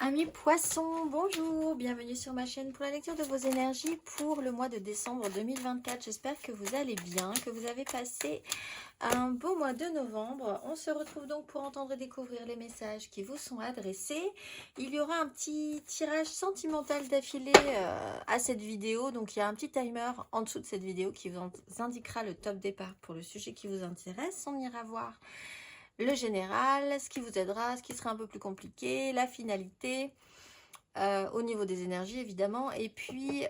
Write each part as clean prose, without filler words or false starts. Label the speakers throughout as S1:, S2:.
S1: Amis poissons, bonjour, bienvenue sur ma chaîne pour la lecture de vos énergies pour le mois de décembre 2024. J'espère que vous allez bien, que vous avez passé un beau mois de novembre. On se retrouve donc pour entendre et découvrir les messages qui vous sont adressés. Il y aura un petit tirage sentimental d'affilée à cette vidéo. Donc il y a un petit timer en dessous de cette vidéo qui vous indiquera le top départ pour le sujet qui vous intéresse. On ira voir le général, ce qui vous aidera, ce qui sera un peu plus compliqué, la finalité, au niveau des énergies évidemment, et puis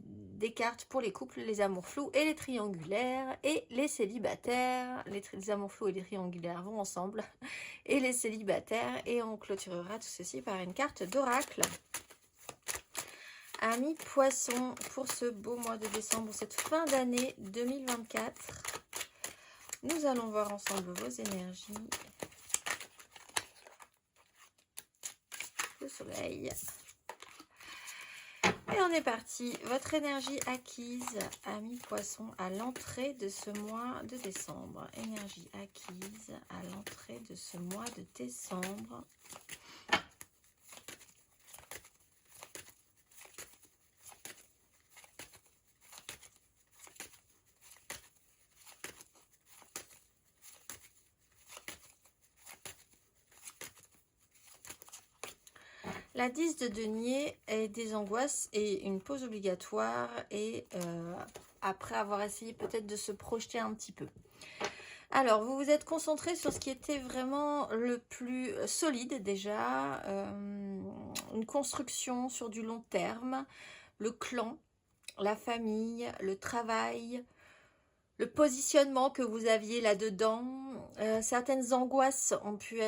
S1: des cartes pour les couples, les amours flous et les triangulaires, et les célibataires. Les amours flous et les triangulaires vont ensemble, et les célibataires, et on clôturera tout ceci par une carte d'oracle. Amis poissons, pour ce beau mois de décembre, cette fin d'année 2024, nous allons voir ensemble vos énergies. Le soleil. Et on est parti. Votre énergie acquise, amis poissons, à l'entrée de ce mois de décembre. Énergie acquise à l'entrée de ce mois de décembre. La 10 de denier est des angoisses et une pause obligatoire, et après avoir essayé peut-être de se projeter un petit peu. Alors, vous vous êtes concentré sur ce qui était vraiment le plus solide déjà, une construction sur du long terme, le clan, la famille, le travail, le positionnement que vous aviez là-dedans. Certaines angoisses ont pu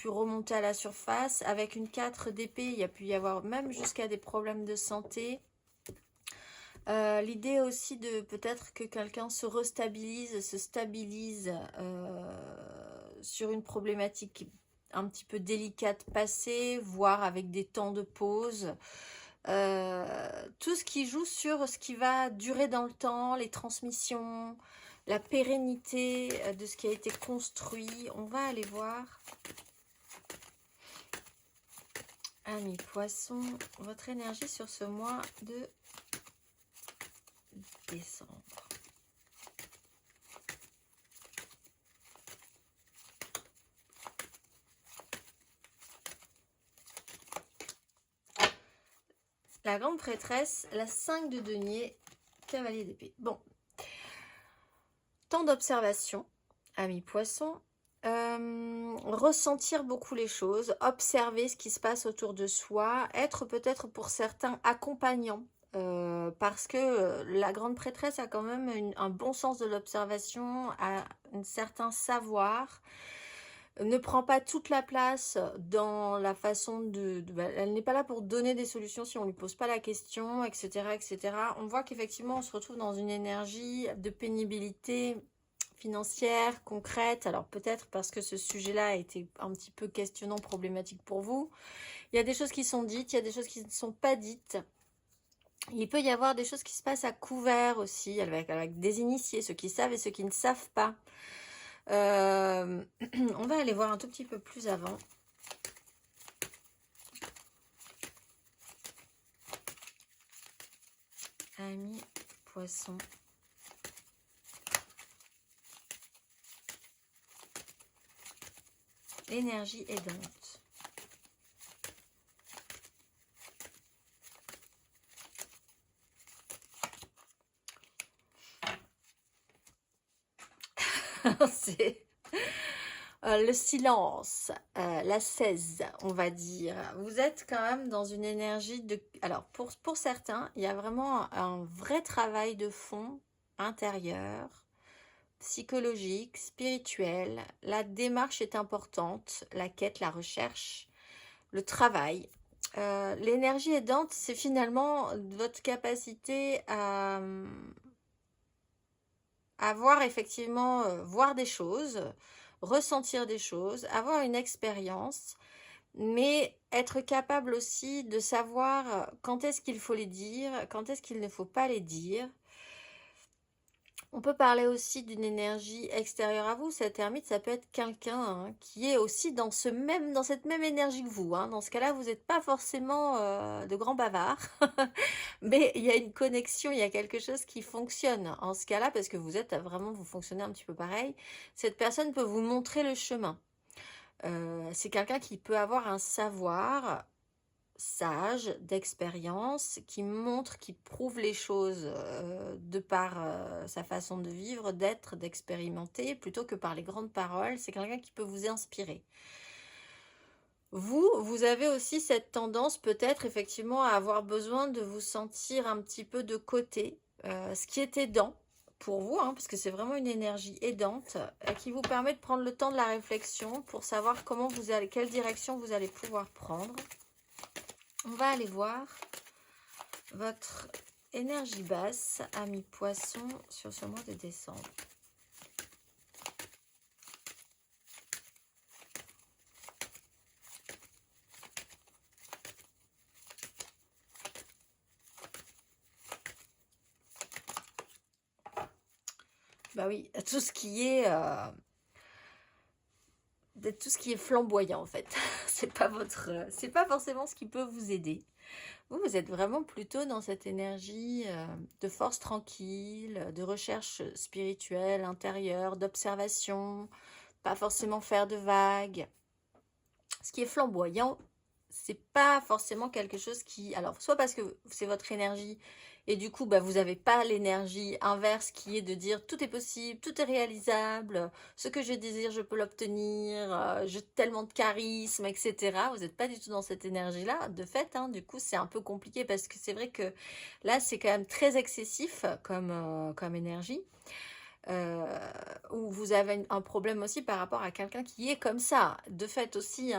S1: remonter à la surface. Avec une 4 d'épée, il y a pu y avoir même jusqu'à des problèmes de santé. L'idée aussi de peut-être que quelqu'un se restabilise, se stabilise sur une problématique un petit peu délicate passée, voire avec des temps de pause. Tout ce qui joue sur ce qui va durer dans le temps, les transmissions, la pérennité de ce qui a été construit. On va aller voir. Amis poissons, votre énergie sur ce mois de décembre. La grande prêtresse, la 5 de denier, cavalier d'épée. Bon. Temps d'observation, amis poissons. Ressentir beaucoup les choses, observer ce qui se passe autour de soi, être peut-être pour certains accompagnant, parce que la grande prêtresse a quand même un bon sens de l'observation, a un certain savoir, ne prend pas toute la place dans la façon elle n'est pas là pour donner des solutions si on ne lui pose pas la question, etc. etc. On voit qu'effectivement on se retrouve dans une énergie de pénibilité financière, concrète. Alors peut-être parce que ce sujet-là a été un petit peu questionnant, problématique pour vous. Il y a des choses qui sont dites, il y a des choses qui ne sont pas dites. Il peut y avoir des choses qui se passent à couvert aussi, avec des initiés, ceux qui savent et ceux qui ne savent pas. On va aller voir un tout petit peu plus avant. Amis poissons. L'énergie aidante. C'est le silence, la 16, on va dire. Vous êtes quand même dans une énergie de... Alors, pour certains, il y a vraiment un vrai travail de fond intérieur, psychologique, spirituel. La démarche est importante, la quête, la recherche, le travail. L'énergie aidante, c'est finalement votre capacité à voir effectivement, voir des choses, ressentir des choses, avoir une expérience, mais être capable aussi de savoir quand est-ce qu'il faut les dire, quand est-ce qu'il ne faut pas les dire. On peut parler aussi d'une énergie extérieure à vous. Cette ermite, ça peut être quelqu'un qui est aussi dans cette même énergie que vous. Dans ce cas-là, vous n'êtes pas forcément de grands bavards, mais il y a une connexion, il y a quelque chose qui fonctionne en ce cas-là, parce que vous fonctionnez un petit peu pareil. Cette personne peut vous montrer le chemin. C'est quelqu'un qui peut avoir un savoir sage, d'expérience, qui montre, qui prouve les choses de par sa façon de vivre, d'être, d'expérimenter, plutôt que par les grandes paroles. C'est quelqu'un qui peut vous inspirer. Vous avez aussi cette tendance peut-être effectivement à avoir besoin de vous sentir un petit peu de côté, ce qui est aidant pour vous, parce que c'est vraiment une énergie aidante qui vous permet de prendre le temps de la réflexion pour savoir quelle direction vous allez pouvoir prendre. On va aller voir votre énergie basse, ami poisson, sur ce mois de décembre. Bah oui, tout ce qui est flamboyant en fait. c'est pas forcément ce qui peut vous aider. Vous êtes vraiment plutôt dans cette énergie de force tranquille, de recherche spirituelle, intérieure, d'observation, pas forcément faire de vagues. Ce qui est flamboyant, c'est pas forcément quelque chose qui... Alors, soit parce que c'est votre énergie, et du coup, vous n'avez pas l'énergie inverse qui est de dire tout est possible, tout est réalisable, ce que je désire, je peux l'obtenir, j'ai tellement de charisme, etc. Vous n'êtes pas du tout dans cette énergie-là. De fait, du coup, c'est un peu compliqué parce que c'est vrai que là, c'est quand même très excessif comme énergie. Où vous avez un problème aussi par rapport à quelqu'un qui est comme ça. De fait aussi,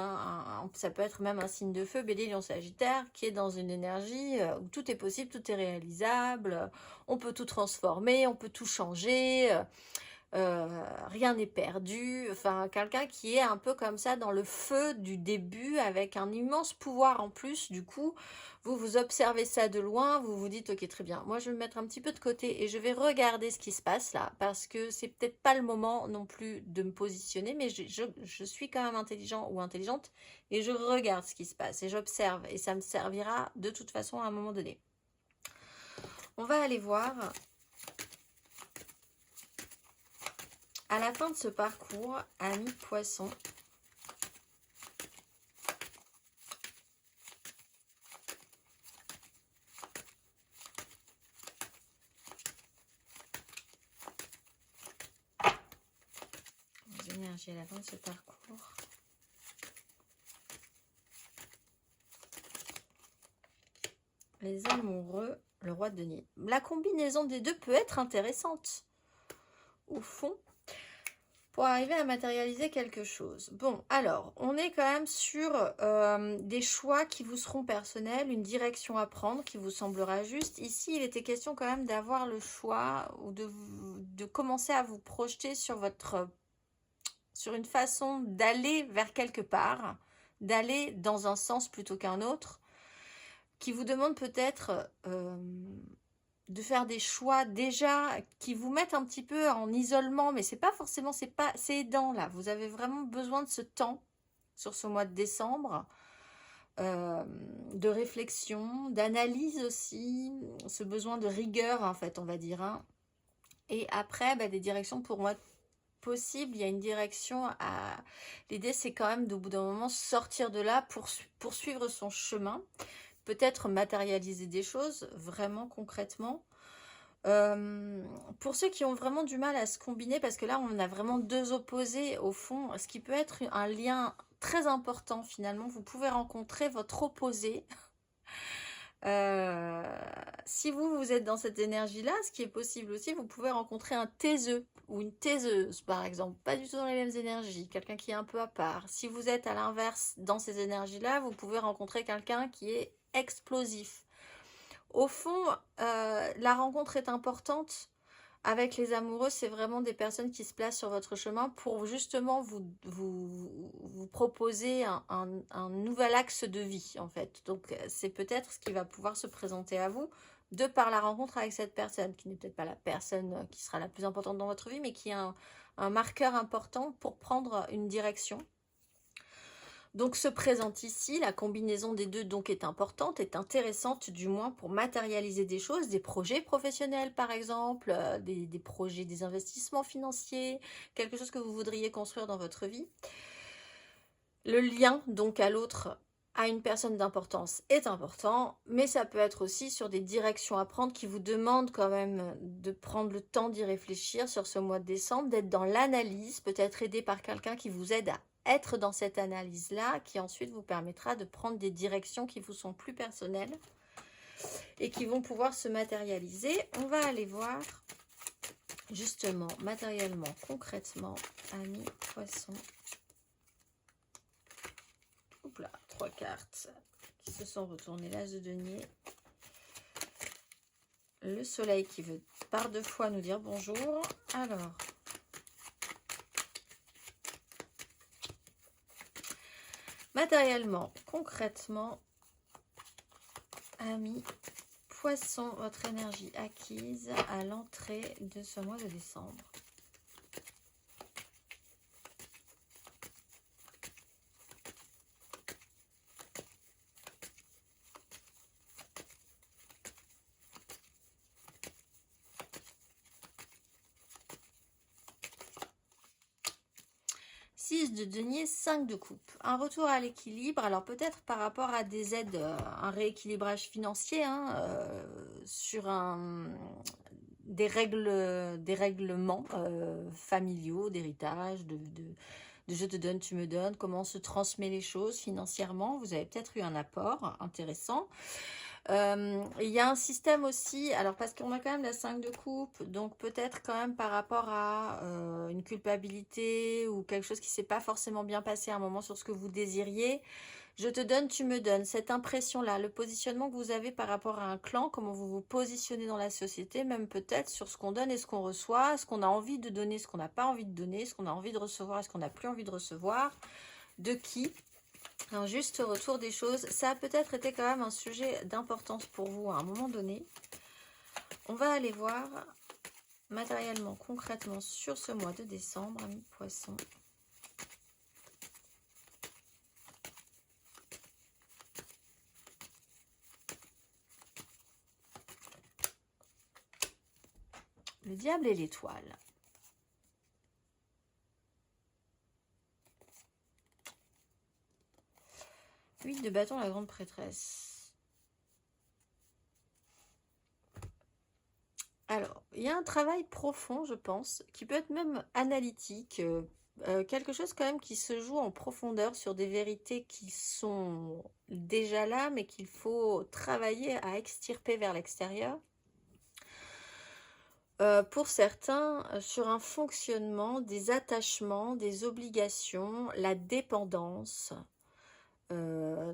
S1: ça peut être même un signe de feu, Bélier, Lion, Sagittaire, qui est dans une énergie où tout est possible, tout est réalisable, on peut tout transformer, on peut tout changer, rien n'est perdu. Enfin, quelqu'un qui est un peu comme ça dans le feu du début, avec un immense pouvoir en plus. Du coup, vous observez ça de loin, vous vous dites ok, très bien, moi je vais me mettre un petit peu de côté et je vais regarder ce qui se passe là, parce que c'est peut-être pas le moment non plus de me positionner, mais je suis quand même intelligent ou intelligente et je regarde ce qui se passe et j'observe, et ça me servira de toute façon à un moment donné. On va aller voir à la fin de ce parcours, ami poisson. Les énergies à la fin de ce parcours. Les amoureux, le roi de denier. La combinaison des deux peut être intéressante, au fond, pour arriver à matérialiser quelque chose. Bon, alors, on est quand même sur des choix qui vous seront personnels, une direction à prendre qui vous semblera juste. Ici, il était question quand même d'avoir le choix ou de commencer à vous projeter sur une façon d'aller vers quelque part, d'aller dans un sens plutôt qu'un autre, qui vous demande peut-être de faire des choix déjà qui vous mettent un petit peu en isolement, mais c'est pas forcément, c'est aidant là. Vous avez vraiment besoin de ce temps sur ce mois de décembre, de réflexion, d'analyse aussi, ce besoin de rigueur en fait, on va dire. Et après, des directions pour moi possible, il y a une direction à... L'idée, c'est quand même, au bout d'un moment, sortir de là, poursuivre son chemin, peut-être matérialiser des choses, vraiment concrètement. Pour ceux qui ont vraiment du mal à se combiner, parce que là, on a vraiment deux opposés, au fond, ce qui peut être un lien très important, finalement. Vous pouvez rencontrer votre opposé. Si vous êtes dans cette énergie-là, ce qui est possible aussi, vous pouvez rencontrer un taiseux ou une taiseuse, par exemple, pas du tout dans les mêmes énergies, quelqu'un qui est un peu à part. Si vous êtes à l'inverse dans ces énergies-là, vous pouvez rencontrer quelqu'un qui est explosif. Au fond, la rencontre est importante. Avec les amoureux, c'est vraiment des personnes qui se placent sur votre chemin pour justement vous proposer un nouvel axe de vie, en fait. Donc, c'est peut-être ce qui va pouvoir se présenter à vous de par la rencontre avec cette personne, qui n'est peut-être pas la personne qui sera la plus importante dans votre vie, mais qui est un marqueur important pour prendre une direction. Donc se présente ici, la combinaison des deux donc est importante, est intéressante du moins pour matérialiser des choses, des projets professionnels par exemple, des projets, des investissements financiers, quelque chose que vous voudriez construire dans votre vie. Le lien donc à l'autre, à une personne d'importance est important, mais ça peut être aussi sur des directions à prendre qui vous demandent quand même de prendre le temps d'y réfléchir sur ce mois de décembre, d'être dans l'analyse, peut-être aidé par quelqu'un qui vous aide à être dans cette analyse-là, qui ensuite vous permettra de prendre des directions qui vous sont plus personnelles et qui vont pouvoir se matérialiser. On va aller voir justement, matériellement, concrètement, amis poissons. Hop là, 3 cartes qui se sont retournées. L'as de denier. Le soleil qui veut par 2 fois nous dire bonjour. Alors, matériellement, concrètement, amis poissons, votre énergie acquise à l'entrée de ce mois de décembre. 6 de denier, 5 de coupe. Un retour à l'équilibre, alors peut-être par rapport à des aides, un rééquilibrage financier, sur des règlements familiaux, d'héritage, de je te donne, tu me donnes, comment on se transmet les choses financièrement. Vous avez peut-être eu un apport intéressant. Il y a un système aussi, alors parce qu'on a quand même la 5 de coupe, donc peut-être quand même par rapport à une culpabilité ou quelque chose qui s'est pas forcément bien passé à un moment sur ce que vous désiriez. Je te donne, tu me donnes. Cette impression-là, le positionnement que vous avez par rapport à un clan, comment vous vous positionnez dans la société, même peut-être sur ce qu'on donne et ce qu'on reçoit, ce qu'on a envie de donner, ce qu'on n'a pas envie de donner, ce qu'on a envie de recevoir et ce qu'on n'a plus envie de recevoir, de qui. Un juste retour des choses, ça a peut-être été quand même un sujet d'importance pour vous à un moment donné. On va aller voir matériellement, concrètement sur ce mois de décembre, amis poissons. Le diable et l'étoile. Huit de bâton, la grande prêtresse. Alors, il y a un travail profond, je pense, qui peut être même analytique, quelque chose quand même qui se joue en profondeur sur des vérités qui sont déjà là, mais qu'il faut travailler à extirper vers l'extérieur. Pour certains, sur un fonctionnement, des attachements, des obligations, la dépendance,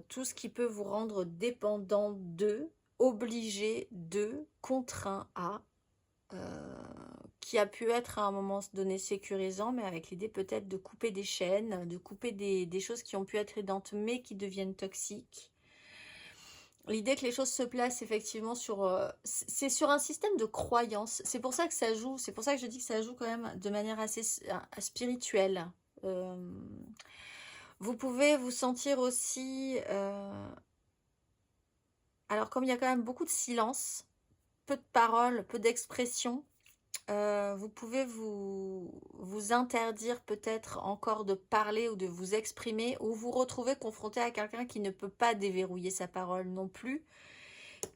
S1: tout ce qui peut vous rendre dépendant d'eux, obligé d'eux, contraint à, qui a pu être à un moment donné sécurisant, mais avec l'idée peut-être de couper des chaînes, de couper des choses qui ont pu être aidantes, mais qui deviennent toxiques. L'idée que les choses se placent effectivement sur... c'est sur un système de croyance. C'est pour ça que ça joue, c'est pour ça que je dis que ça joue quand même de manière assez spirituelle. Vous pouvez vous sentir aussi... alors comme il y a quand même beaucoup de silence, peu de paroles, peu d'expressions, vous pouvez vous interdire peut-être encore de parler ou de vous exprimer, ou vous retrouver confronté à quelqu'un qui ne peut pas déverrouiller sa parole non plus.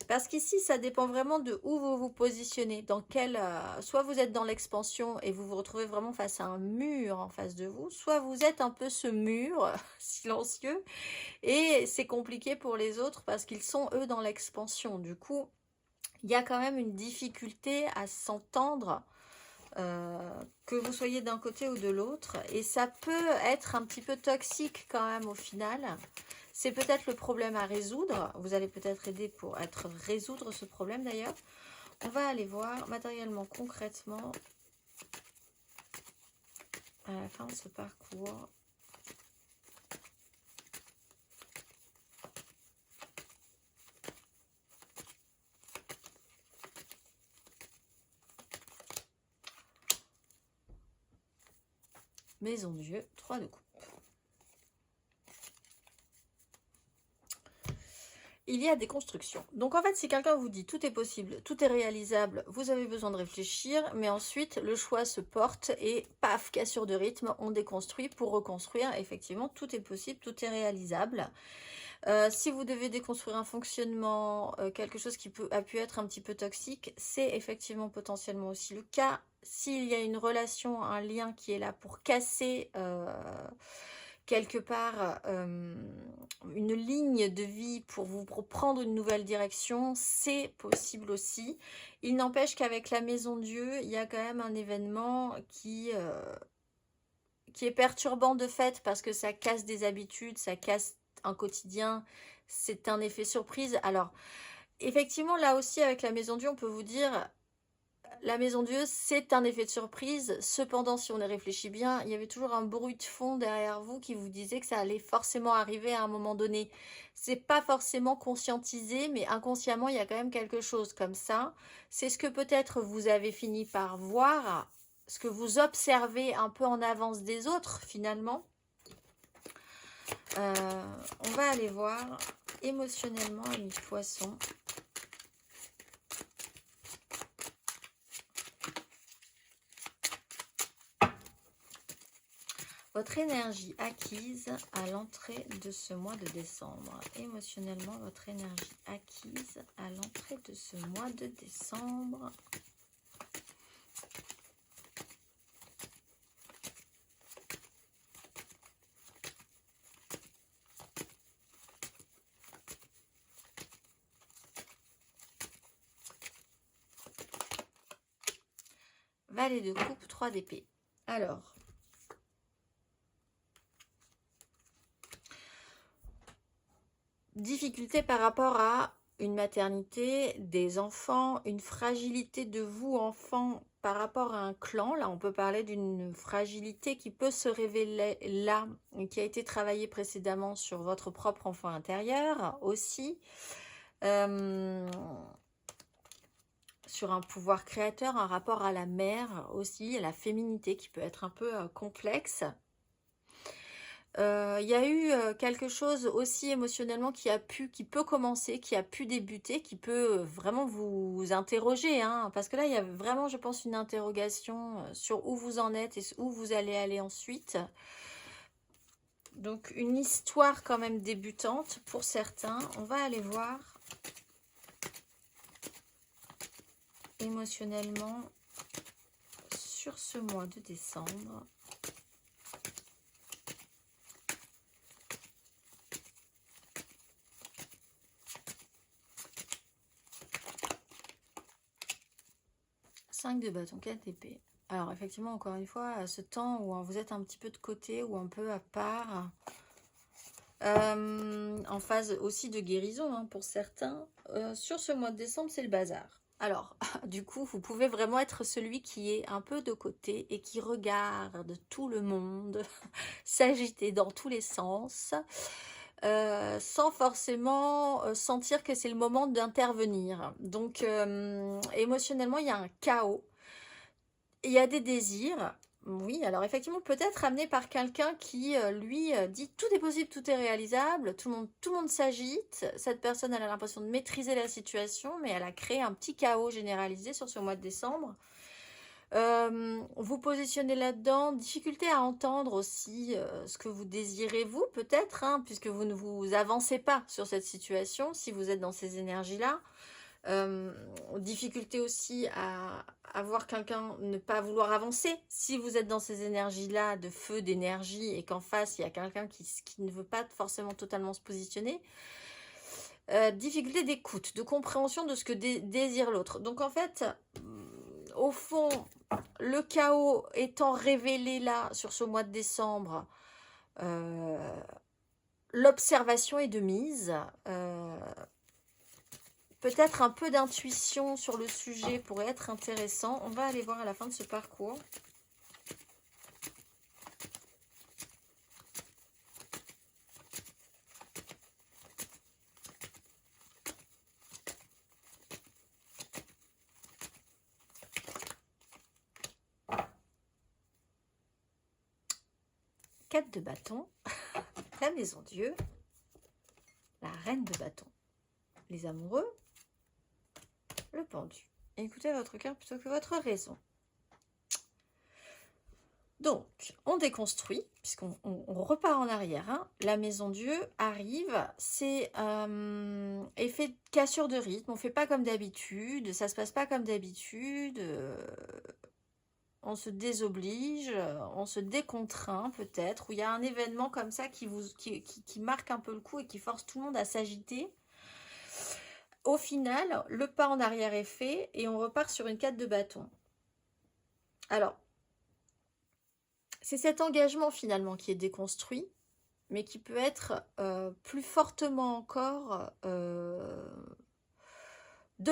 S1: Parce qu'ici, ça dépend vraiment de où vous vous positionnez. Dans quel, soit vous êtes dans l'expansion et vous vous retrouvez vraiment face à un mur en face de vous, soit vous êtes un peu ce mur silencieux et c'est compliqué pour les autres parce qu'ils sont eux dans l'expansion. Du coup, il y a quand même une difficulté à s'entendre, que vous soyez d'un côté ou de l'autre, et ça peut être un petit peu toxique quand même au final. C'est peut-être le problème à résoudre, vous allez peut-être aider pour résoudre ce problème d'ailleurs. On va aller voir matériellement, concrètement, à la fin de ce parcours. Maison Dieu, 3 de coupe. Il y a des constructions. Donc en fait, si quelqu'un vous dit tout est possible, tout est réalisable, vous avez besoin de réfléchir, mais ensuite le choix se porte et paf, cassure de rythme, on déconstruit pour reconstruire. Effectivement, tout est possible, tout est réalisable. Si vous devez déconstruire un fonctionnement, quelque chose qui a pu être un petit peu toxique, c'est effectivement potentiellement aussi le cas. S'il y a une relation, un lien qui est là pour casser quelque part une ligne de vie pour prendre une nouvelle direction, c'est possible aussi. Il n'empêche qu'avec la Maison Dieu, il y a quand même un événement qui est perturbant de fait parce que ça casse des habitudes, ça casse un quotidien, c'est un effet surprise. Alors, effectivement, là aussi, avec la Maison Dieu, on peut vous dire, la Maison Dieu, c'est un effet de surprise. Cependant, si on y réfléchit bien, il y avait toujours un bruit de fond derrière vous qui vous disait que ça allait forcément arriver à un moment donné. C'est pas forcément conscientisé, mais inconsciemment, il y a quand même quelque chose comme ça. C'est ce que peut-être vous avez fini par voir, ce que vous observez un peu en avance des autres, finalement. On va aller voir émotionnellement, ami Poisson. Votre énergie acquise à l'entrée de ce mois de décembre. Émotionnellement, votre énergie acquise à l'entrée de ce mois de décembre. Valet de coupe, 3 d'épée. Alors, difficulté par rapport à une maternité, des enfants, une fragilité de vous, enfants, par rapport à un clan. Là, on peut parler d'une fragilité qui peut se révéler là, qui a été travaillée précédemment sur votre propre enfant intérieur aussi. Sur un pouvoir créateur, un rapport à la mère aussi, à la féminité qui peut être un peu complexe. Il y a eu quelque chose aussi émotionnellement qui peut commencer, qui a pu débuter, qui peut vraiment vous interroger, hein, parce que là, il y a vraiment, je pense, une interrogation sur où vous en êtes et où vous allez aller ensuite. Donc, une histoire quand même débutante pour certains. On va aller voir émotionnellement sur ce mois de décembre. De bâton, 4 d'épée. Alors effectivement, encore une fois, à ce temps où vous êtes un petit peu de côté ou un peu à part, en phase aussi de guérison hein, pour certains, sur ce mois de décembre, c'est le bazar. Alors, du coup, vous pouvez vraiment être celui qui est un peu de côté et qui regarde tout le monde s'agiter dans tous les sens, sans forcément sentir que c'est le moment d'intervenir. Donc, émotionnellement, il y a un chaos. Il y a des désirs. Oui, alors effectivement, peut-être amené par quelqu'un qui, lui, dit tout est possible, tout est réalisable, tout le monde s'agite. Cette personne, elle a l'impression de maîtriser la situation, mais elle a créé un petit chaos généralisé sur ce mois de décembre. Vous positionnez là-dedans, difficulté à entendre aussi ce que vous désirez vous peut-être, hein, puisque vous ne vous avancez pas sur cette situation si vous êtes dans ces énergies-là. Difficulté aussi à voir quelqu'un ne pas vouloir avancer si vous êtes dans ces énergies-là de feu, d'énergie et qu'en face il y a quelqu'un qui ne veut pas forcément totalement se positionner. Difficulté d'écoute, de compréhension de ce que désire l'autre. Donc en fait, au fond, le chaos étant révélé là, sur ce mois de décembre, l'observation est de mise. Peut-être un peu d'intuition sur le sujet pourrait être intéressant. On va aller voir à la fin de ce parcours. 4 de bâton, la maison Dieu, la reine de bâton, les amoureux, le pendu. Écoutez votre cœur plutôt que votre raison. Donc, on déconstruit, puisqu'on repart en arrière. Hein. La maison Dieu arrive, c'est effet de cassure de rythme. On ne fait pas comme d'habitude, ça ne se passe pas comme d'habitude. On se désoblige, on se décontraint peut-être, ou il y a un événement comme ça qui marque un peu le coup et qui force tout le monde à s'agiter. Au final, le pas en arrière est fait et on repart sur une 4 de bâton. Alors, c'est cet engagement finalement qui est déconstruit, mais qui peut être plus fortement encore, de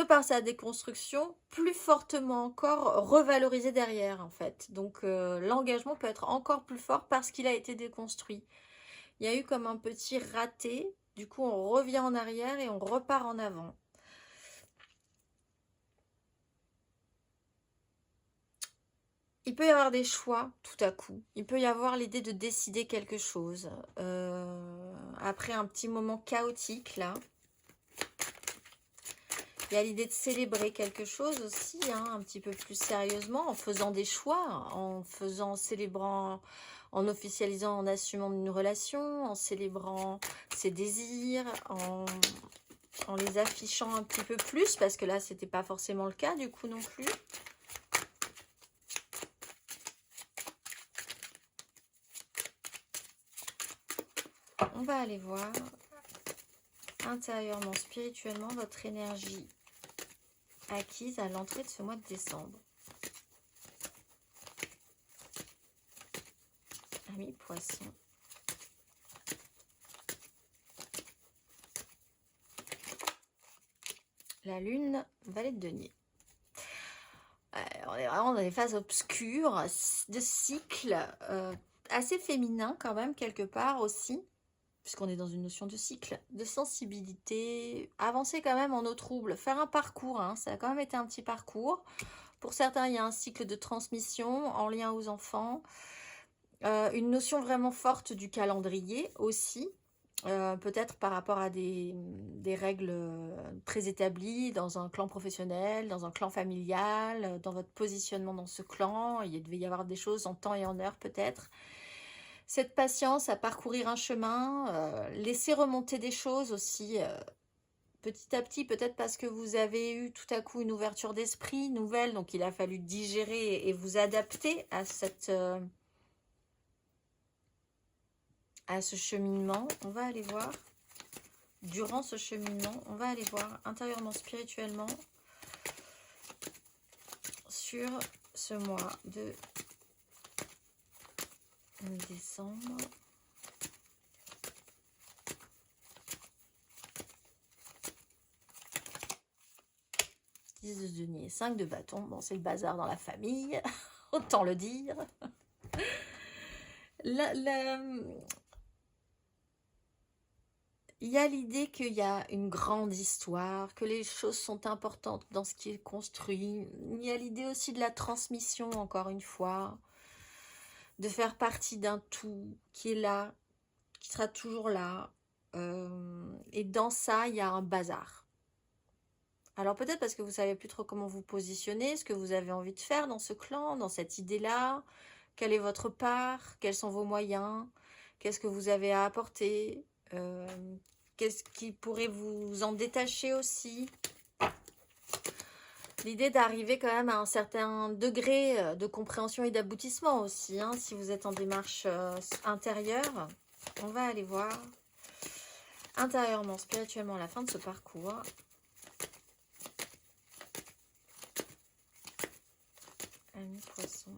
S1: par sa déconstruction, plus fortement encore revalorisé derrière en fait. Donc l'engagement peut être encore plus fort parce qu'il a été déconstruit. Il y a eu comme un petit raté, du coup on revient en arrière et on repart en avant. Il peut y avoir des choix tout à coup. Il peut y avoir l'idée de décider quelque chose. Après un petit moment chaotique là. Il y a l'idée de célébrer quelque chose aussi, hein, un petit peu plus sérieusement, en faisant des choix, en célébrant, en officialisant, en assumant une relation, en célébrant ses désirs, en les affichant un petit peu plus, parce que là, c'était pas forcément le cas du coup non plus. On va aller voir intérieurement, spirituellement, votre énergie acquise à l'entrée de ce mois de décembre. Ami Poisson. La lune, valet de denier. On est vraiment dans des phases obscures de cycle, assez féminin quand même quelque part aussi, puisqu'on est dans une notion de cycle, de sensibilité, avancer quand même en eau trouble, faire un parcours, hein, ça a quand même été un petit parcours. Pour certains, il y a un cycle de transmission en lien aux enfants, une notion vraiment forte du calendrier aussi, peut-être par rapport à des règles très établies dans un clan professionnel, dans un clan familial, dans votre positionnement dans ce clan. Il devait y avoir des choses en temps et en heure peut-être. Cette patience à parcourir un chemin, laisser remonter des choses aussi petit à petit, peut-être parce que vous avez eu tout à coup une ouverture d'esprit nouvelle, donc il a fallu digérer et vous adapter à ce cheminement. On va aller voir, durant ce cheminement, on va aller voir intérieurement, spirituellement, sur ce mois de décembre. De denier, 5 de bâton, bon c'est le bazar dans la famille, autant le dire. Il y a l'idée qu'il y a une grande histoire, que les choses sont importantes dans ce qui est construit. Il y a l'idée aussi de la transmission, encore une fois, de faire partie d'un tout qui est là, qui sera toujours là. Et dans ça, il y a un bazar. Alors peut-être parce que vous ne savez plus trop comment vous positionner, ce que vous avez envie de faire dans ce clan, dans cette idée-là. Quelle est votre part? Quels sont vos moyens? Qu'est-ce que vous avez à apporter? Qu'est-ce qui pourrait vous en détacher aussi? L'idée d'arriver quand même à un certain degré de compréhension et d'aboutissement aussi, hein, si vous êtes en démarche intérieure. On va aller voir intérieurement, spirituellement, à la fin de ce parcours. Ami Poisson.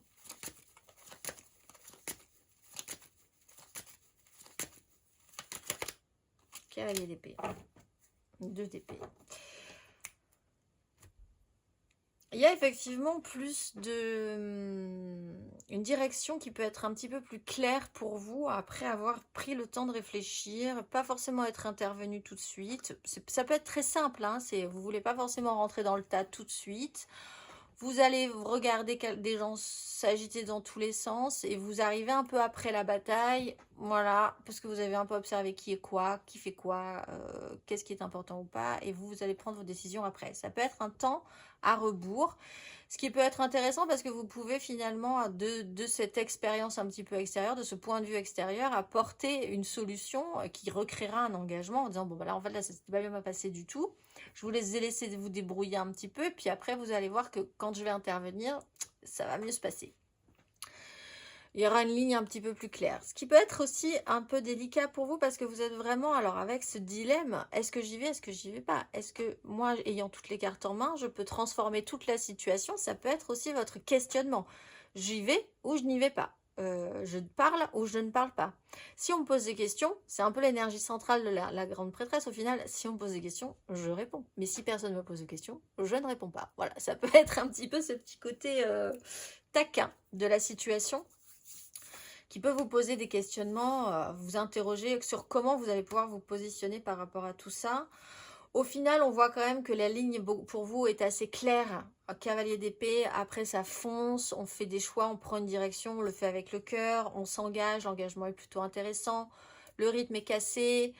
S1: Cavalier d'épée. 2 d'épée. Il y a effectivement plus une direction qui peut être un petit peu plus claire pour vous après avoir pris le temps de réfléchir, pas forcément être intervenu tout de suite. Ça peut être très simple, hein, vous ne voulez pas forcément rentrer dans le tas tout de suite. Vous allez regarder des gens s'agiter dans tous les sens et vous arrivez un peu après la bataille, voilà, parce que vous avez un peu observé qui est quoi, qui fait quoi, qu'est-ce qui est important ou pas, et vous allez prendre vos décisions après. Ça peut être un temps à rebours, ce qui peut être intéressant parce que vous pouvez finalement, de cette expérience un petit peu extérieure, de ce point de vue extérieur, apporter une solution qui recréera un engagement en disant, bon, bah là, en fait, là, ça s'est pas bien passé du tout. Je vous les ai laissés vous débrouiller un petit peu, puis après, vous allez voir que quand je vais intervenir, ça va mieux se passer. Il y aura une ligne un petit peu plus claire. Ce qui peut être aussi un peu délicat pour vous parce que vous êtes vraiment, alors avec ce dilemme, est-ce que j'y vais, est-ce que j'y vais pas? Est-ce que moi, ayant toutes les cartes en main, je peux transformer toute la situation? Ça peut être aussi votre questionnement. J'y vais ou je n'y vais pas? Je parle ou je ne parle pas? Si on me pose des questions, c'est un peu l'énergie centrale de la grande prêtresse. Au final, si on me pose des questions, je réponds. Mais si personne ne me pose de questions, je ne réponds pas. Voilà, ça peut être un petit peu ce petit côté taquin de la situation qui peut vous poser des questionnements, vous interroger sur comment vous allez pouvoir vous positionner par rapport à tout ça. Au final, on voit quand même que la ligne pour vous est assez claire. Cavalier d'épée, après ça fonce, on fait des choix, on prend une direction, on le fait avec le cœur, on s'engage, l'engagement est plutôt intéressant, le rythme est cassé,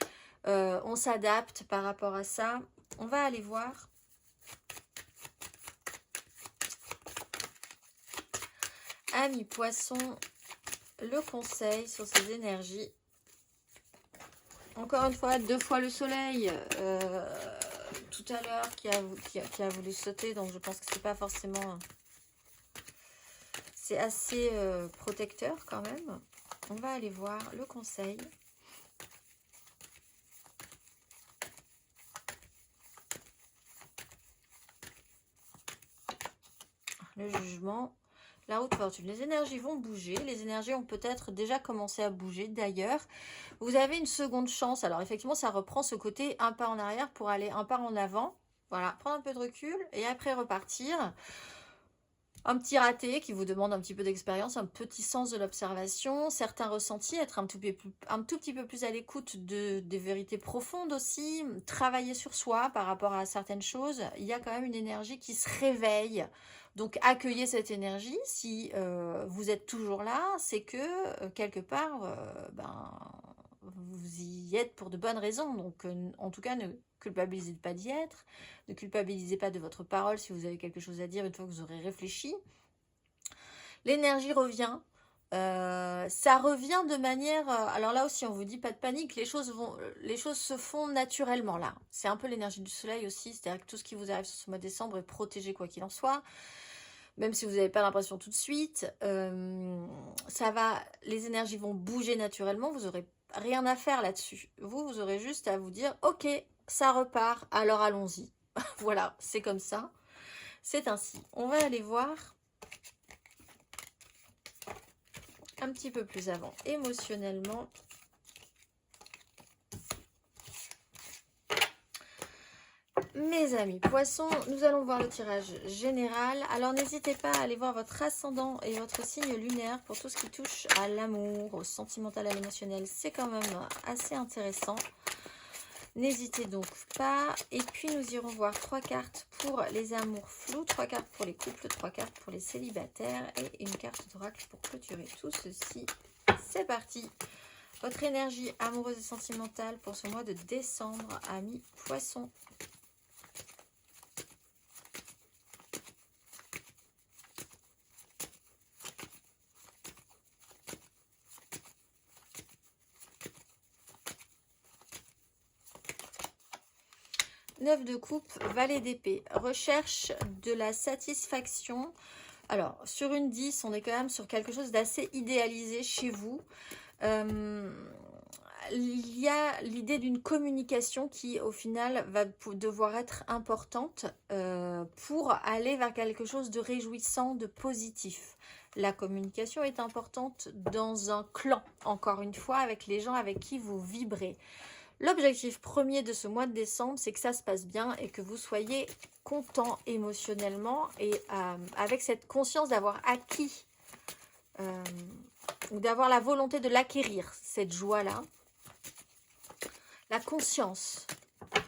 S1: on s'adapte par rapport à ça. On va aller voir. Amis poissons, le conseil sur ces énergies. Encore une fois, 2 fois le soleil tout à l'heure qui a voulu sauter, donc je pense que c'est pas forcément... C'est assez protecteur quand même. On va aller voir le conseil. Le jugement. La haute fortune. Les énergies vont bouger. Les énergies ont peut-être déjà commencé à bouger. D'ailleurs, vous avez une seconde chance. Alors, effectivement, ça reprend ce côté un pas en arrière pour aller un pas en avant. Voilà, prendre un peu de recul et après repartir. Un petit raté qui vous demande un petit peu d'expérience, un petit sens de l'observation, certains ressentis, être un tout petit peu plus à l'écoute des vérités profondes aussi, travailler sur soi par rapport à certaines choses. Il y a quand même une énergie qui se réveille. Donc accueillez cette énergie. Si vous êtes toujours là, c'est que quelque part, vous y êtes pour de bonnes raisons. Donc en tout cas, ne culpabilisez pas d'y être. Ne culpabilisez pas de votre parole si vous avez quelque chose à dire une fois que vous aurez réfléchi. L'énergie revient. Ça revient de manière... alors là aussi, on vous dit pas de panique. Les choses se font naturellement là. C'est un peu l'énergie du soleil aussi. C'est-à-dire que tout ce qui vous arrive sur ce mois de décembre est protégé quoi qu'il en soit. Même si vous n'avez pas l'impression tout de suite. Les énergies vont bouger naturellement. Vous n'aurez rien à faire là-dessus. Vous aurez juste à vous dire, ok, ça repart, alors allons-y. Voilà, c'est comme ça. C'est ainsi. On va aller voir un petit peu plus avant, émotionnellement. Mes amis poissons, nous allons voir le tirage général. Alors n'hésitez pas à aller voir votre ascendant et votre signe lunaire pour tout ce qui touche à l'amour, au sentimental, à l'émotionnel. C'est quand même assez intéressant. N'hésitez donc pas. Et puis nous irons voir 3 cartes pour les amours flous, 3 cartes pour les couples, 3 cartes pour les célibataires et une carte d'oracle pour clôturer tout ceci. C'est parti. Votre énergie amoureuse et sentimentale pour ce mois de décembre, amis poissons. Neuf de coupe, valet d'épée, recherche de la satisfaction. Alors, sur une 10, on est quand même sur quelque chose d'assez idéalisé chez vous. Il y a l'idée d'une communication qui, au final, va devoir être importante pour aller vers quelque chose de réjouissant, de positif. La communication est importante dans un clan, encore une fois, avec les gens avec qui vous vibrez. L'objectif premier de ce mois de décembre, c'est que ça se passe bien et que vous soyez content émotionnellement et avec cette conscience d'avoir acquis ou d'avoir la volonté de l'acquérir, cette joie-là. La conscience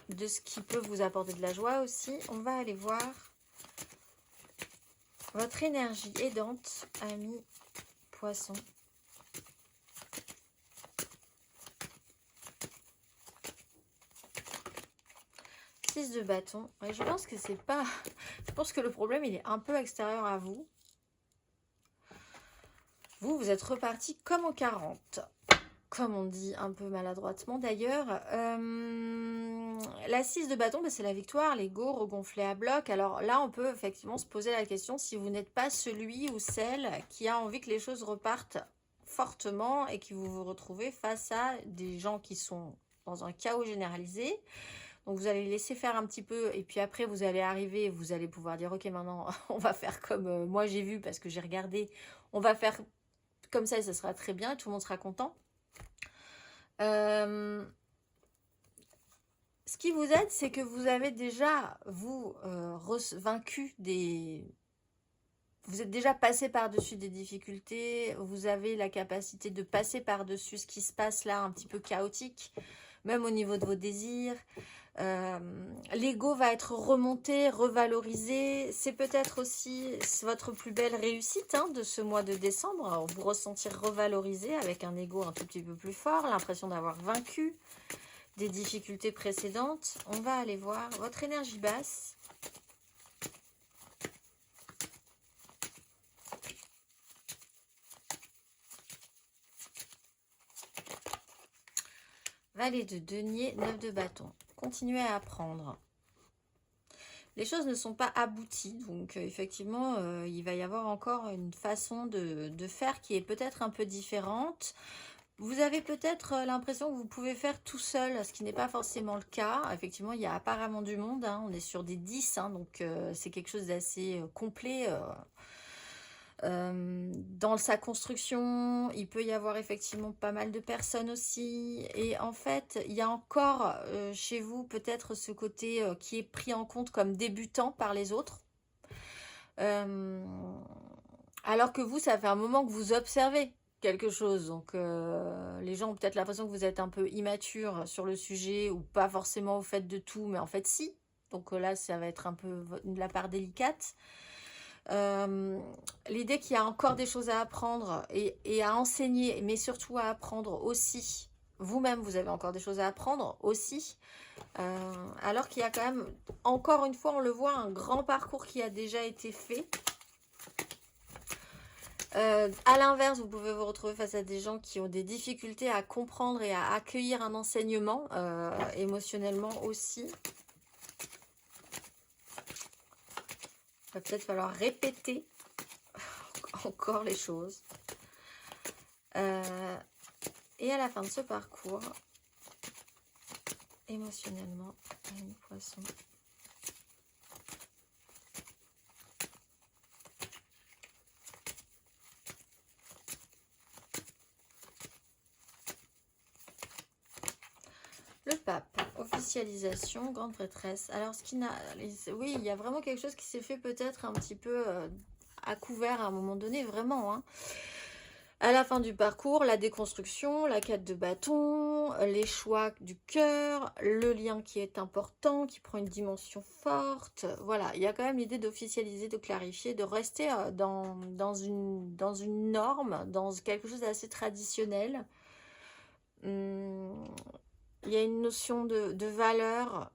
S1: de ce qui peut vous apporter de la joie aussi. On va aller voir Votre énergie aidante, ami Poisson. 6 de bâton. Et je pense que c'est pas... Je pense que le problème, il est un peu extérieur à vous. Vous êtes reparti comme en 40. Comme on dit un peu maladroitement d'ailleurs. La 6 de bâton, c'est la victoire, l'ego regonflé à bloc. Alors là, on peut effectivement se poser la question si vous n'êtes pas celui ou celle qui a envie que les choses repartent fortement et que vous vous retrouvez face à des gens qui sont dans un chaos généralisé. Donc vous allez laisser faire un petit peu et puis après vous allez arriver et vous allez pouvoir dire ok maintenant on va faire comme moi j'ai vu parce que j'ai regardé. On va faire comme ça et ça sera très bien, tout le monde sera content. Ce qui vous aide, c'est que vous avez déjà, vous, vaincu des... Vous êtes déjà passé par-dessus des difficultés, vous avez la capacité de passer par-dessus ce qui se passe là, un petit peu chaotique, même au niveau de vos désirs. L'ego va être remonté, revalorisé. C'est peut-être aussi votre plus belle réussite de ce mois de décembre. Alors, vous ressentir revalorisé avec un ego un tout petit peu plus fort, l'impression d'avoir vaincu des difficultés précédentes. On va aller voir votre énergie basse. Valet de denier, 9 de bâton. Continuez à apprendre. Les choses ne sont pas abouties, donc effectivement, il va y avoir encore une façon de faire qui est peut-être un peu différente. Vous avez peut-être l'impression que vous pouvez faire tout seul, ce qui n'est pas forcément le cas. Effectivement, il y a apparemment du monde, on est sur des 10, donc c'est quelque chose d'assez complet. Dans sa construction, il peut y avoir effectivement pas mal de personnes aussi. Et en fait, il y a encore chez vous peut-être ce côté qui est pris en compte comme débutant par les autres. Alors que vous, ça fait un moment que vous observez quelque chose. Donc, les gens ont peut-être l'impression que vous êtes un peu immature sur le sujet ou pas forcément au fait de tout, mais en fait, si. Donc là, ça va être un peu la part délicate. L'idée qu'il y a encore des choses à apprendre et à enseigner, mais surtout à apprendre aussi. Vous-même, vous avez encore des choses à apprendre aussi. Alors qu'il y a quand même, encore une fois, on le voit, un grand parcours qui a déjà été fait. À l'inverse, vous pouvez vous retrouver face à des gens qui ont des difficultés à comprendre et à accueillir un enseignement, émotionnellement aussi. Il va peut-être falloir répéter encore les choses. Et à la fin de ce parcours, émotionnellement, ami Poisson. Le pape, officialisation, grande prêtresse. Alors, ce qui n'a... Oui, il y a vraiment quelque chose qui s'est fait peut-être un petit peu à couvert à un moment donné, vraiment. À la fin du parcours, la déconstruction, la 4 de bâton, les choix du cœur, le lien qui est important, qui prend une dimension forte. Voilà, il y a quand même l'idée d'officialiser, de clarifier, de rester dans une norme, dans quelque chose d'assez traditionnel. Il y a une notion de valeur,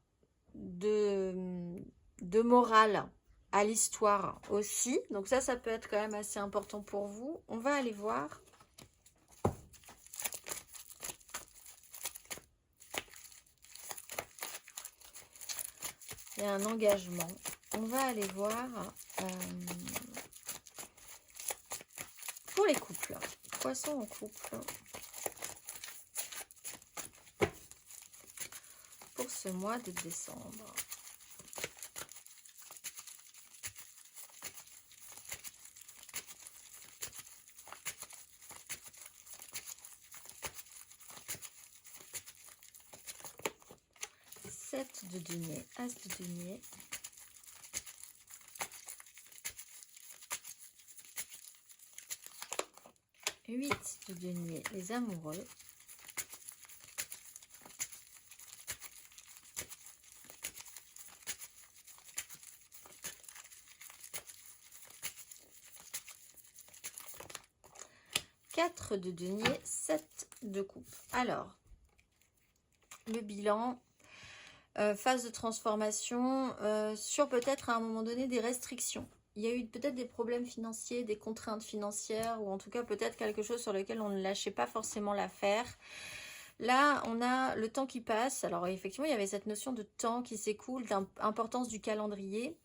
S1: de morale à l'histoire aussi. Donc ça peut être quand même assez important pour vous. On va aller voir. Il y a un engagement. On va aller voir pour les couples. Poisson en couple. Pour ce mois de décembre. De denier, as de denier, 8 de denier, les amoureux, 4 de denier, 7 de coupe. Alors, le bilan, phase de transformation, sur peut-être à un moment donné des restrictions. Il y a eu peut-être des problèmes financiers, des contraintes financières, ou en tout cas peut-être quelque chose sur lequel on ne lâchait pas forcément l'affaire. Là, on a le temps qui passe. Alors effectivement, il y avait cette notion de temps qui s'écoule, d'importance du calendrier,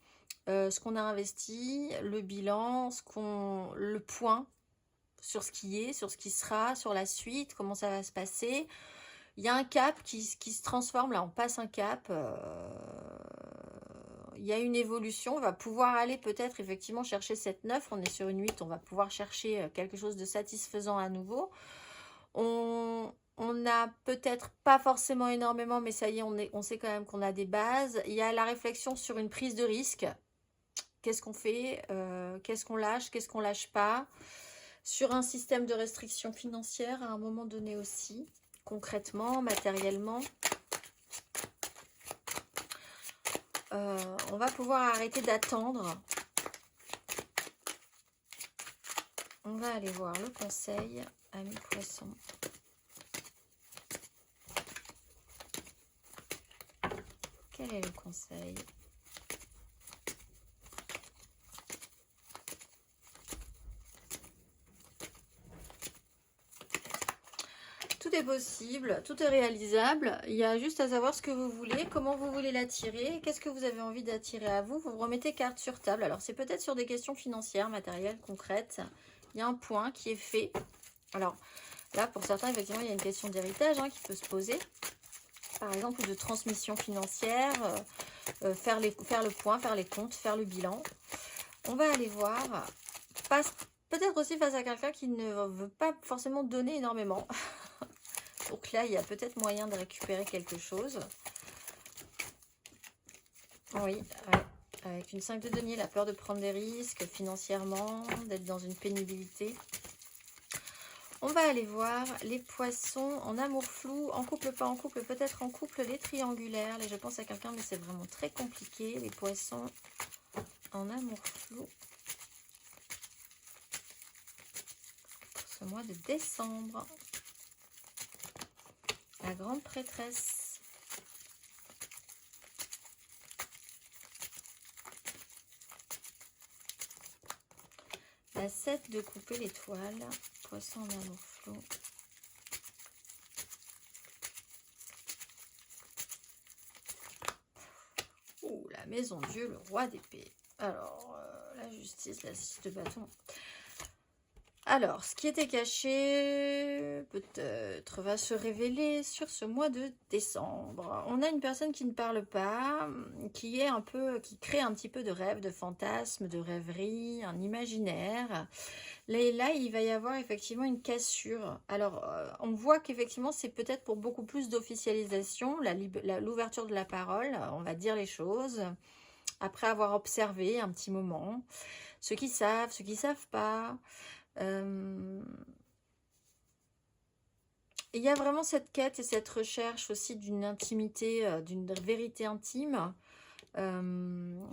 S1: ce qu'on a investi, le bilan, le point sur ce qui est, sur ce qui sera, sur la suite, comment ça va se passer. Il y a un cap qui se transforme, là on passe un cap, il y a une évolution, on va pouvoir aller peut-être effectivement chercher cette 9, on est sur une 8, on va pouvoir chercher quelque chose de satisfaisant à nouveau. On n'a peut-être pas forcément énormément, mais ça y est, on sait quand même qu'on a des bases. Il y a la réflexion sur une prise de risque. Qu'est-ce qu'on fait, qu'est-ce qu'on lâche pas, sur un système de restriction financière à un moment donné aussi, concrètement, matériellement. On va pouvoir arrêter d'attendre. On va aller voir le conseil, amis poissons. Quel est le conseil ? Tout est possible, tout est réalisable. Il y a juste à savoir ce que vous voulez, comment vous voulez l'attirer, qu'est-ce que vous avez envie d'attirer à vous. Vous remettez carte sur table. Alors, c'est peut-être sur des questions financières, matérielles, concrètes. Il y a un point qui est fait. Alors, là, pour certains, effectivement, il y a une question d'héritage qui peut se poser. Par exemple, ou de transmission financière, faire le point, faire les comptes, faire le bilan. On va aller voir. Peut-être aussi face à quelqu'un qui ne veut pas forcément donner énormément. Donc là, il y a peut-être moyen de récupérer quelque chose. Oui, ouais. Avec une 5 de denier, la peur de prendre des risques financièrement, d'être dans une pénibilité. On va aller voir les poissons en amour flou, en couple, pas en couple, peut-être en couple, les triangulaires. Là, je pense à quelqu'un, mais c'est vraiment très compliqué. Les poissons en amour flou. Pour ce mois de décembre. La grande prêtresse. La 7 de couper l'étoile. Poisson en amour flou. Ouh, la maison Dieu, le roi d'épée. Alors, la justice, la 6 de bâton. Alors, ce qui était caché, peut-être, va se révéler sur ce mois de décembre. On a une personne qui ne parle pas, qui crée un petit peu de rêve, de fantasme, de rêverie, un imaginaire. Là, il va y avoir effectivement une cassure. Alors, on voit qu'effectivement, c'est peut-être pour beaucoup plus d'officialisation, l'ouverture de la parole, on va dire les choses, après avoir observé un petit moment. Ceux qui savent pas. Il y a vraiment cette quête et cette recherche aussi d'une intimité, d'une vérité intime.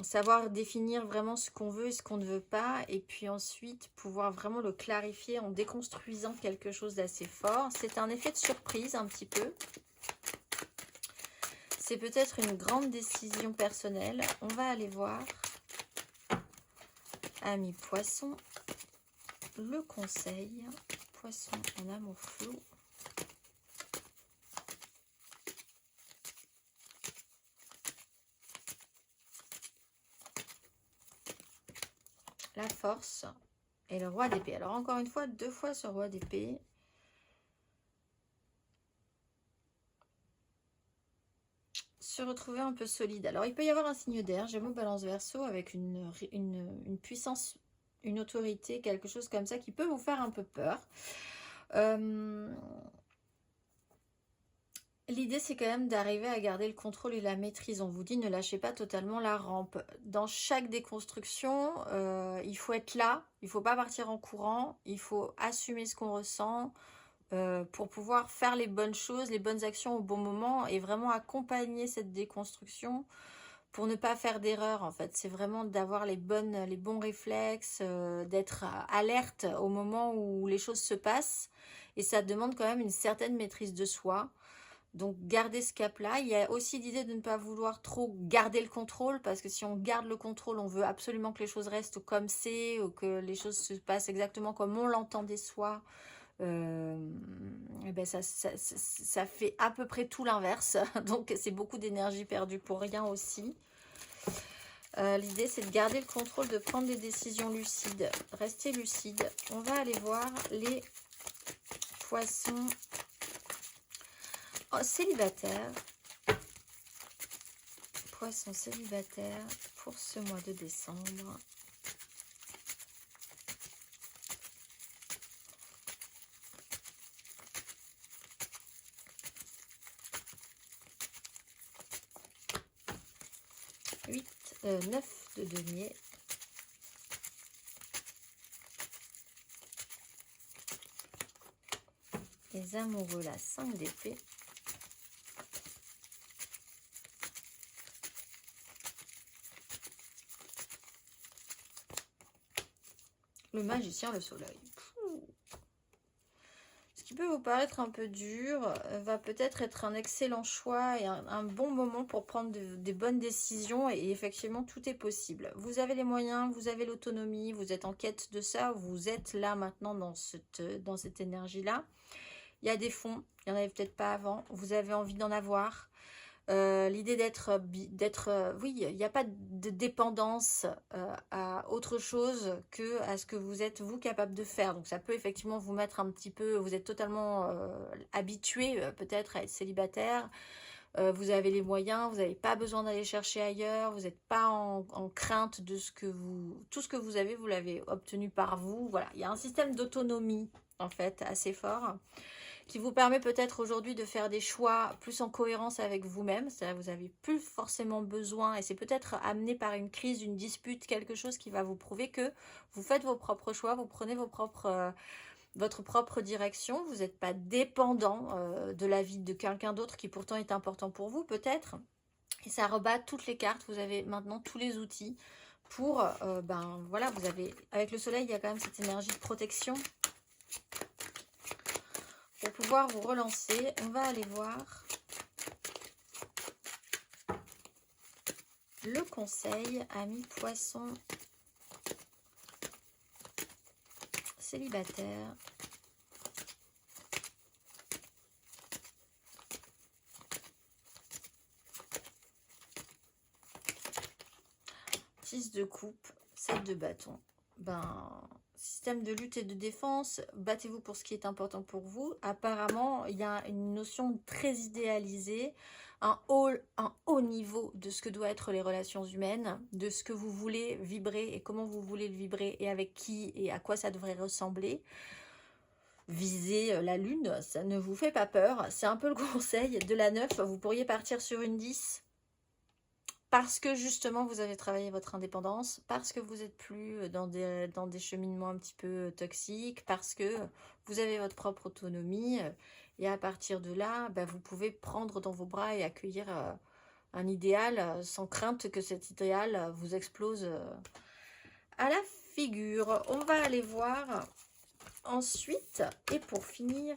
S1: Savoir définir vraiment ce qu'on veut et ce qu'on ne veut pas, et puis ensuite pouvoir vraiment le clarifier en déconstruisant quelque chose d'assez fort. C'est un effet de surprise un petit peu. C'est peut-être une grande décision personnelle. On va aller voir, amis poissons, le conseil. Poisson en amour flou. La force et le roi d'épée. Alors encore une fois, 2 fois ce roi d'épée. Se retrouver un peu solide. Alors il peut y avoir un signe d'air, Gémeaux, Balance, Verseau, avec une puissance, une autorité, quelque chose comme ça qui peut vous faire un peu peur. L'idée, c'est quand même d'arriver à garder le contrôle et la maîtrise. On vous dit, ne lâchez pas totalement la rampe. Dans chaque déconstruction, il faut être là. Il ne faut pas partir en courant. Il faut assumer ce qu'on ressent pour pouvoir faire les bonnes choses, les bonnes actions au bon moment et vraiment accompagner cette déconstruction pour ne pas faire d'erreur en fait. C'est vraiment d'avoir les bons réflexes, d'être alerte au moment où les choses se passent. Et ça demande quand même une certaine maîtrise de soi. Donc, gardez ce cap-là. Il y a aussi l'idée de ne pas vouloir trop garder le contrôle, parce que si on garde le contrôle, on veut absolument que les choses restent comme c'est, ou que les choses se passent exactement comme on l'entendait soi. Et ben ça fait à peu près tout l'inverse. Donc, c'est beaucoup d'énergie perdue pour rien aussi. L'idée, c'est de garder le contrôle, de prendre des décisions lucides. Restez lucide. On va aller voir les poissons célibataires. Poissons célibataires pour ce mois de décembre. Neuf de denier. Les amoureux, la 5 d'épée. Le magicien, le soleil. Ce qui peut vous paraître un peu dur va peut-être être un excellent choix et un bon moment pour prendre des bonnes décisions. Et effectivement, tout est possible. Vous avez les moyens, vous avez l'autonomie, vous êtes en quête de ça. Vous êtes là maintenant dans cette énergie-là. Il y a des fonds, il n'y en avait peut-être pas avant. Vous avez envie d'en avoir. L'idée d'être, oui, il n'y a pas de dépendance à autre chose que à ce que vous êtes vous capable de faire. Donc ça peut effectivement vous mettre un petit peu, vous êtes totalement habitué peut-être à être célibataire. Vous avez les moyens, vous n'avez pas besoin d'aller chercher ailleurs, vous n'êtes pas en crainte de tout ce que vous avez, vous l'avez obtenu par vous. Voilà, il y a un système d'autonomie en fait assez fort, qui vous permet peut-être aujourd'hui de faire des choix plus en cohérence avec vous-même. C'est-à-dire que vous n'avez plus forcément besoin, et c'est peut-être amené par une crise, une dispute, quelque chose qui va vous prouver que vous faites vos propres choix, vous prenez votre propre direction, vous n'êtes pas dépendant de l'avis de quelqu'un d'autre qui pourtant est important pour vous peut-être. Et ça rebat toutes les cartes, vous avez maintenant tous les outils pour, voilà, vous avez, avec le soleil, il y a quand même cette énergie de protection. Pour pouvoir vous relancer, on va aller voir le conseil, amis poissons célibataires. Six de coupe, 7 de bâton. Système de lutte et de défense, battez-vous pour ce qui est important pour vous. Apparemment, il y a une notion très idéalisée, un haut niveau de ce que doivent être les relations humaines, de ce que vous voulez vibrer et comment vous voulez le vibrer et avec qui et à quoi ça devrait ressembler. Visez la lune, ça ne vous fait pas peur. C'est un peu le conseil de la 9. Vous pourriez partir sur une 10. Parce que justement, vous avez travaillé votre indépendance, parce que vous n'êtes plus dans des cheminements un petit peu toxiques, parce que vous avez votre propre autonomie. Et à partir de là, vous pouvez prendre dans vos bras et accueillir un idéal sans crainte que cet idéal vous explose à la figure. On va aller voir ensuite, et pour finir,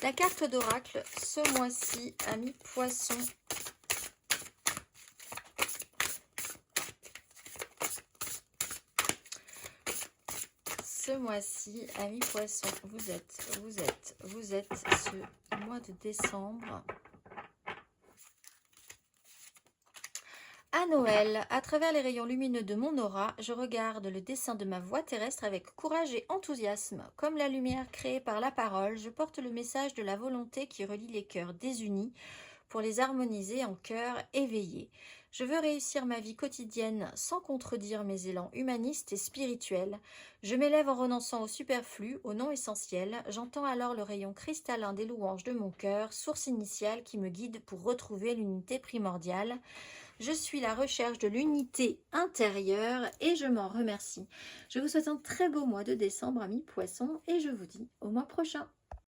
S1: la carte d'oracle ce mois-ci, amis poissons. Ce mois-ci, amis poissons, vous êtes ce mois de décembre. À Noël, à travers les rayons lumineux de mon aura, je regarde le dessin de ma voie terrestre avec courage et enthousiasme. Comme la lumière créée par la parole, je porte le message de la volonté qui relie les cœurs désunis pour les harmoniser en cœur éveillé. Je veux réussir ma vie quotidienne sans contredire mes élans humanistes et spirituels. Je m'élève en renonçant au superflu, au non essentiel. J'entends alors le rayon cristallin des louanges de mon cœur, source initiale qui me guide pour retrouver l'unité primordiale. Je suis la recherche de l'unité intérieure et je m'en remercie. Je vous souhaite un très beau mois de décembre, amis poissons, et je vous dis au mois prochain.